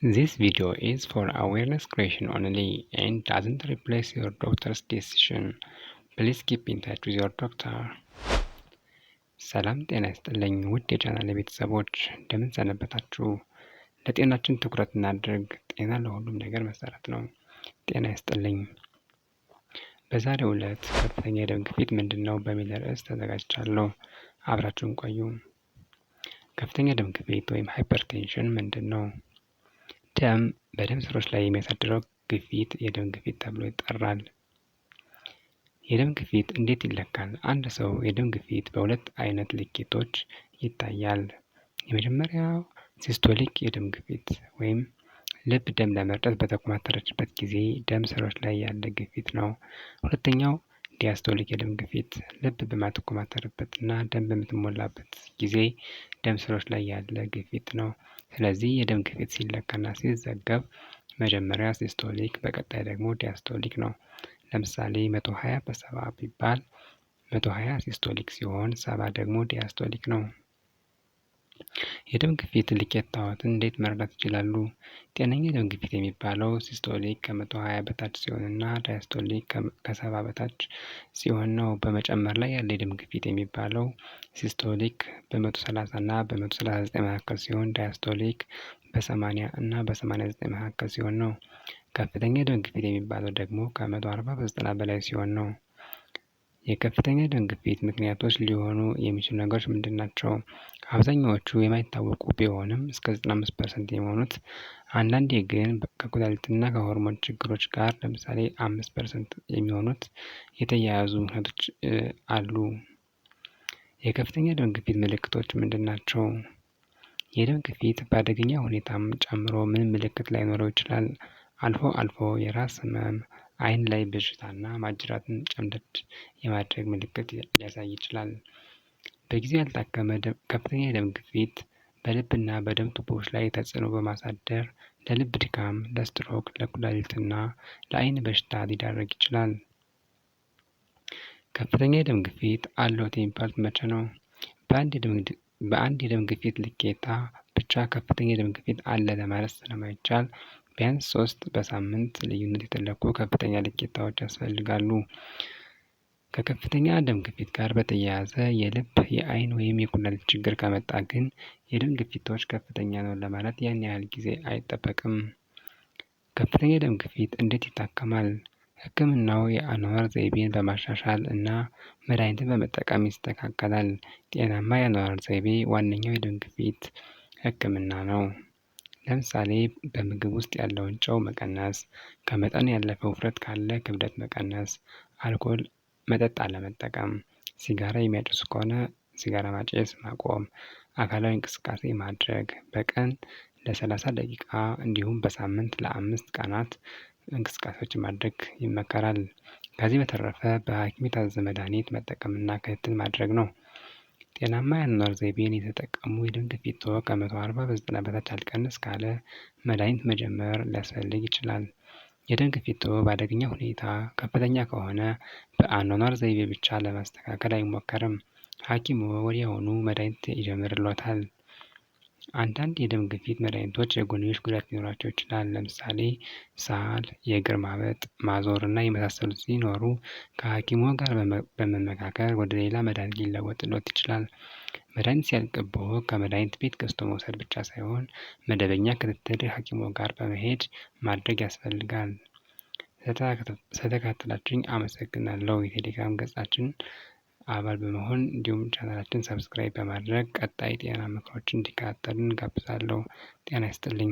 This video is for awareness creation only and doesn't replace your doctor's decision. Please keep in touch with your doctor. ሰላም ጤና ይስጥልኝ ውድ የቻናሌ ቤተሰቦች እንደምን ሰነበታችሁ? ለጤናችን ትኩረት እናድርግ። ጤና ለሁሉም ነገር መሰረት ነው። ጤና ይስጥልኝ። በዛሬው ዕለት ከፍተኛ የደም ግፊት ምንድን ነው በሚል ርዕስ ተዘጋጅቻለሁ። አብራችሁን ቆዩ። ከፍተኛ ደም ግፊት ወይም ሃይፐርቴንሽን ምንድን ነው? ደም በደም ስሮች ላይ የሚያሳድረው ግፊት የደም ግፊት ተብሎ ይጠራል። የደም ግፊት እንዴት ይለካል? አንድ ሰው የደም ግፊት በሁለት አይነት ልኬቶች ይታያል። የመጀመሪያው ሲስቶሊክ የደም ግፊት ወይም ልብ ደም ለመርጨት በተኮማተረችበት ጊዜ ደም ስሮች ላይ ያለ ግፊት ነው። ሁለተኛው ዲያስቶሊክ የደም ግፊት ልብ በማትኮማተርበትና ደም በምትሞላበት ጊዜ ደም ስሮች ላይ ያለ ግፊት ነው። ስለዚህ የደም ግፊት ሲለካና ሲዘገብ መጀመሪያ ሲስቶሊክ በቀጣይ ደግሞ ዲያስቶሊክ ነው። ለምሳሌ 120 በ70 ቢባል 120 ሲስቶሊክ ሲሆን 70 ደግሞ ዲያስቶሊክ ነው። የደም ግፊት ልኬታዎትን እንዴት መረዳት ይችላሉ? ጤነኛ የደም ግፊት የሚባለው ሲስቶሊክ ከ120 በታች ሲሆንና ዳያስቶሊክ ከ70 በታች ሲሆን ነው። በመጨመር ላይ ያለ የደም ግፊት የሚባለው ሲስቶሊክ በ130 እና በ139 መካከል ሲሆን ዳያስቶሊክ በ80 እና በ89 መካከል ሲሆን ነው። ከፍተኛ የደም ግፊት የሚባለው ደግሞ ከ140 በ90 በላይ ሲሆን ነው። የከፍተኛ ደም ግፊት ምክንያቶች ሊሆኑ የሚችሉ ነገሮች ምንድን ናቸው? አብዛኛዎቹ የማይታወቁ ቢሆንም እስከ 95% የሚሆኑት፣ አንዳንዴ ግን ከኩላሊትና ከሆርሞን ችግሮች ጋር ለምሳሌ 5% የሚሆኑት የተያያዙ ምክንያቶች አሉ። የከፍተኛ ደም ግፊት ምልክቶች ምንድን ናቸው? የደም ግፊት በአደገኛ ሁኔታም ጨምሮ ምንም ምልክት ላይኖረው ይችላል። አልፎ አልፎ የራስ ህመም፣ አይን ላይ ብዥታና ማጅራትን ጨምደድ የማድረግ ምልክት ሊያሳይ ይችላል። በጊዜው ያልታከመ ከፍተኛ የደም ግፊት በልብና በደም ቱቦዎች ላይ ተጽዕኖ በማሳደር ለልብ ድካም፣ ለስትሮክ፣ ለኩላሊትና ለአይን በሽታ ሊዳረግ ይችላል። ከፍተኛ የደም ግፊት አለዎት የሚባሉት መቼ ነው? በአንድ የደም ግፊት ልኬታ ብቻ ከፍተኛ የደም ግፊት አለ ለማለት ስለማይቻል ቢያንስ 3 በሳምንት ልዩነት የተለኩ ከፍተኛ ልኬታዎች ያስፈልጋሉ። ከከፍተኛ ደም ግፊት ጋር በተያያዘ የልብ፣ የአይን ወይም የኩላሊት ችግር ከመጣ ግን የደም ግፊቶች ከፍተኛ ነው ለማለት ያን ያህል ጊዜ አይጠበቅም። ከፍተኛ የደም ግፊት እንዴት ይታከማል? ሕክምናው የአኗኗር ዘይቤን በማሻሻል እና መድኃኒትን በመጠቀም ይስተካከላል። ጤናማ የአኗኗር ዘይቤ ዋነኛው የደም ግፊት ሕክምና ነው። ለምሳሌ በምግብ ውስጥ ያለውን ጨው መቀነስ፣ ከመጠን ያለፈ ውፍረት ካለ ክብደት መቀነስ፣ አልኮል መጠጥ አለመጠቀም፣ ሲጋራ የሚያጨሱ ከሆነ ሲጋራ ማጨስ ማቆም፣ አካላዊ እንቅስቃሴ ማድረግ፣ በቀን ለ30 ደቂቃ እንዲሁም በሳምንት ለ5 ቀናት እንቅስቃሴዎች ማድረግ ይመከራል። ከዚህ በተረፈ በሐኪም የታዘዘ መድኃኒት መጠቀምና ክትትል ማድረግ ነው። ጤናማ የአኗኗር ዘይቤን የተጠቀሙ የደም ግፊትዎ ከ140 በ90 በታች አልቀንስ ካለ መድኃኒት መጀመር ሊያስፈልግ ይችላል። የደም ግፊትዎ በአደገኛ ሁኔታ ከፍተኛ ከሆነ በአኗኗር ዘይቤ ብቻ ለማስተካከል አይሞከርም። ሐኪምዎ ወዲያውኑ መድኃኒት ይጀምርልዎታል። አንዳንድ የደም ግፊት መድኃኒቶች የጎንዮሽ ጉዳት ሊኖራቸው ይችላል። ለምሳሌ ሳል፣ የእግር ማበጥ፣ ማዞር እና የመሳሰሉት ሲኖሩ ከሐኪምዎ ጋር በመመካከር ወደ ሌላ መድኃኒት ሊለወጥልዎት ይችላል። መድኃኒት ሲያልቅብዎ ከመድኃኒት ቤት ገዝቶ መውሰድ ብቻ ሳይሆን መደበኛ ክትትል ሐኪምዎ ጋር በመሄድ ማድረግ ያስፈልጋል። ስለተከታተላችሁኝ አመሰግናለሁ። የቴሌግራም ገጻችን አባል በመሆን እንዲሁም ቻናላችን ሰብስክራይብ በማድረግ ቀጣይ ጤና ምክሮችን እንዲከታተሉ እንጋብዛለሁ። ጤና ይስጥልኝ።